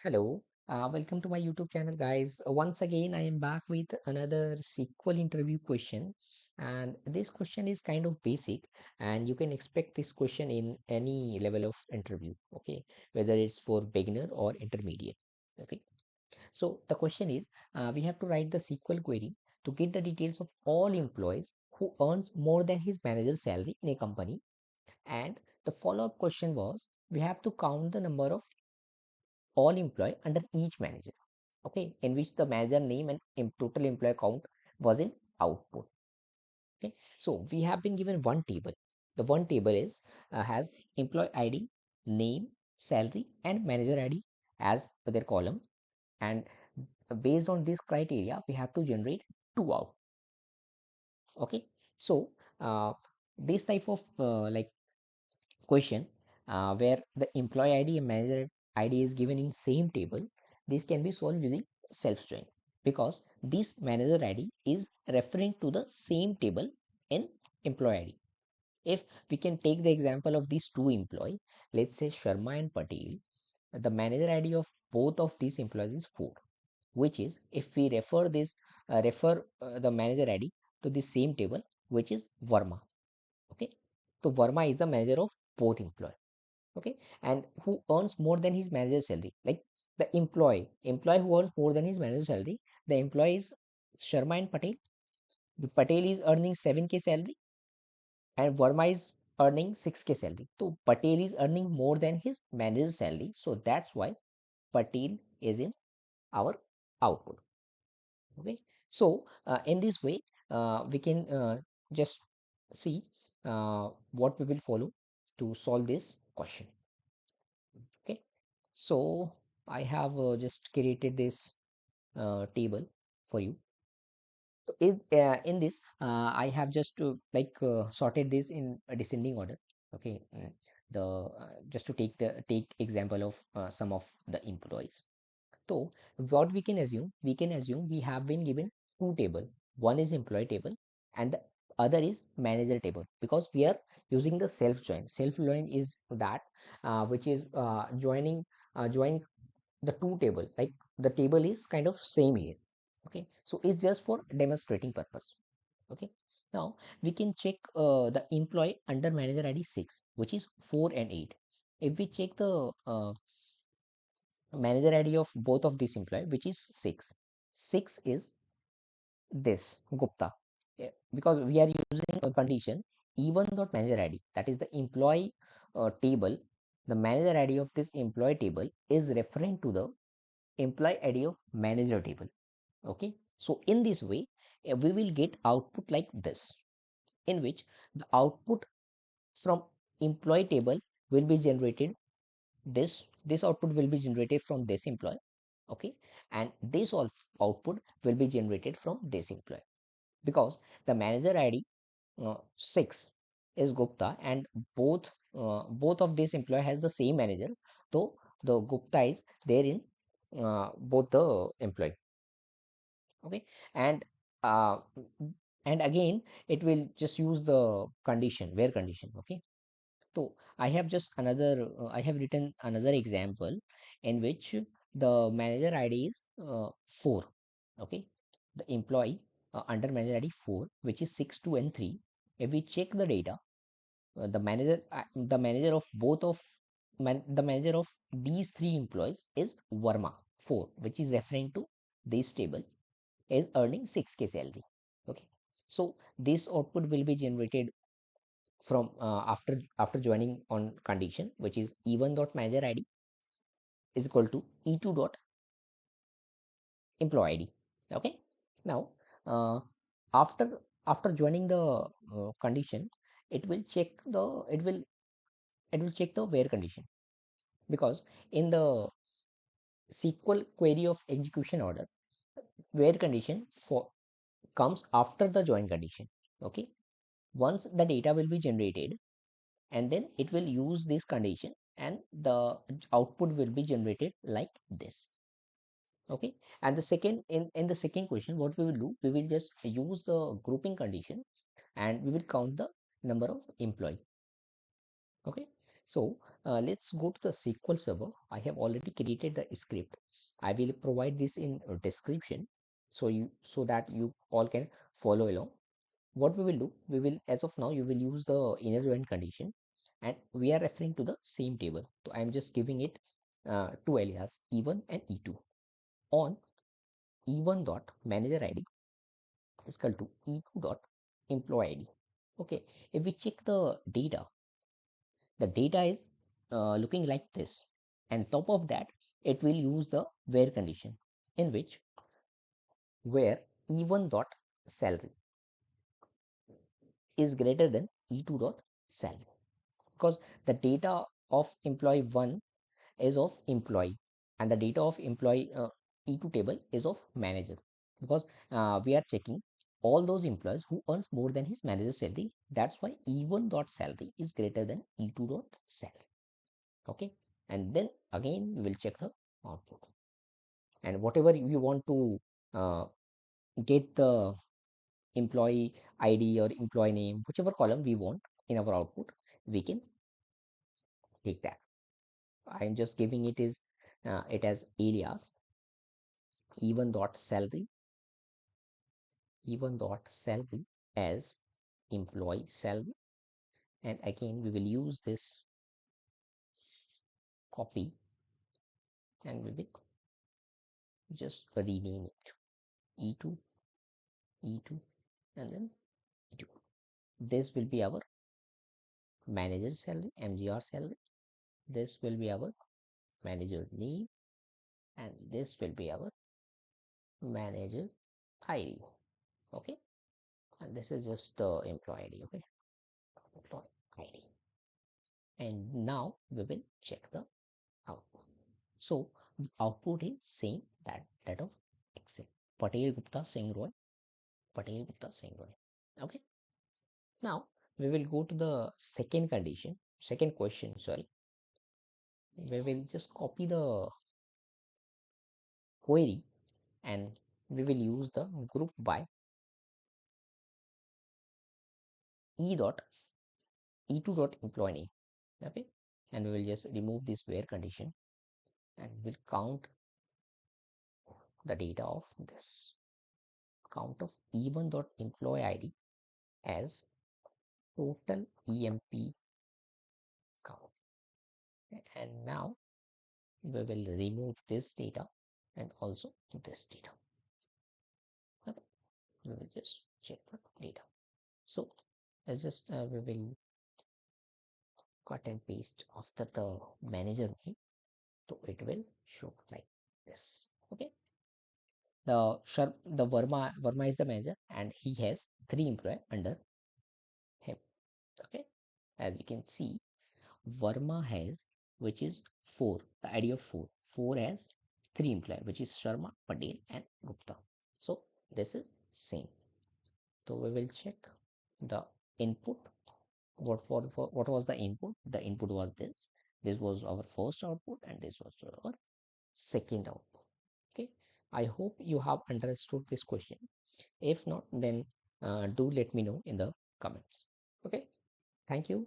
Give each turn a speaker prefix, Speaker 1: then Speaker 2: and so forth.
Speaker 1: Hello, welcome to my YouTube channel, guys. Once again, I am back with another SQL interview question, and this question is kind of basic, and you can expect this question in any level of interview, okay, whether it's for beginner or intermediate, okay. So the question is, we have to write the SQL query to get the details of all employees who earns more than his manager's salary in a company, and the follow-up question was, we have to count the number of all employee under each manager, okay, in which the manager name and total employee count was in output. Okay, so we have been given one table. The one table is has employee id, name, salary and manager id as their column, and based on this criteria we have to generate two out. Okay, so this type of question where the employee ID and manager ID is given in same table, this can be solved using self join, because this manager ID is referring to the same table in employee ID. If we can take the example of these two employee, let's say Sharma and Patel, the manager ID of both of these employees is 4, which is if we refer the manager ID to the same table, which is Verma. Okay, so Verma is the manager of both employees. Okay, and who earns more than his manager's salary, like the employee who earns more than his manager's salary, the employee is Sharma and Patel. The Patel is earning 7k salary and Verma is earning 6k salary, so Patel is earning more than his manager's salary, so that's why Patel is in our output. Okay, so in this way we can just see what we will follow to solve this question. Okay, so I have just created this table for you. So in this I have just to sorted this in a descending order. Okay, the just to take example of some of the employees. So what we can assume we have been given two table. One is employee table and the other is manager table, because we are using the self join. Self join is that which is join the two table, like the table is kind of same here. Okay, so it's just for demonstrating purpose. Okay, now we can check the employee under manager id 6, which is 4 and 8. If we check the manager id of both of these employee, which is 6, 6 is this Gupta. Because we are using a condition even dot manager id, that is the employee table, the manager id of this employee table is referring to the employee id of manager table. Okay, so in this way we will get output like this, in which the output from employee table will be generated, this output will be generated from this employee. Okay, and this output will be generated from this employee, because the manager id 6 is Gupta, and both of this employee has the same manager, so the Gupta is there in both the employee. Okay, and uh, and again it will just use the condition, where condition. Okay, so I have written another example in which the manager id is 4. Okay, the employee under manager id 4, which is 6, 2 and 3. If we check the data, the manager of both of the manager of these three employees is Verma 4, which is referring to this table, is earning 6k salary. Okay, so this output will be generated from after joining on condition, which is e1 dot manager id is equal to e2 dot employee id. Okay, now uh, after after joining the condition, it will check the it will check the where condition, because in the SQL query of execution order, where condition for comes after the join condition. Okay, once the data will be generated, and then it will use this condition and the output will be generated like this. Okay, and the second in the second question, what we will do, we will just use the grouping condition and we will count the number of employee. Okay, so let's go to the SQL Server. I have already created the script. I will provide this in description so that you all can follow along. What we will do, we will, as of now, you will use the inner join condition, and we are referring to the same table. So I am just giving it two alias, E1 and E2. On E1 dot manager ID is equal to E2 dot employee ID. Okay, if we check the data is looking like this, and top of that it will use the where condition, in which where E1 dot salary is greater than E2 dot salary, because the data of employee 1 is of employee, and the data of employee E2 table is of manager, because we are checking all those employees who earns more than his manager salary. That's why E1 dot salary is greater than E2 dot salary. Okay, and then again we will check the output, and whatever you want to uh, get the employee ID or employee name, whichever column we want in our output, we can take that. I'm just giving it as alias E1 dot salary, E1 dot salary as employee salary, and again we will use this copy, and we will just rename it E2, E2, and then E2. This will be our manager salary, MGR salary. This will be our manager name, and this will be our manager ID. Okay, and this is just the employee ID. Okay, employee ID, and now we will check the output. So the output is same that of Excel. Patel Gupta Singh Roy, Patel Gupta Singh Roy. Okay, now we will go to the second condition, second question. Sorry, we will just copy the query, and we will use the group by e dot e2 dot employee name. Okay, and we will just remove this where condition, and we'll count the data of this count of e1 dot employee id as total emp count. And now we will remove this data and also this data. Okay, we will just check the data. So let's just we will cut and paste after the manager name, so it will show like this. Okay, the Verma is the manager, and he has 3 employees under him. Okay, as you can see, Verma has, which is 4, the ID of 4. 4 has 3 employees, which is Sharma, Patel, and Gupta. So this is same. So we will check the input. What was the input? The input was this. This was our first output, and this was our second output. Okay, I hope you have understood this question. If not, then do let me know in the comments. Okay, thank you.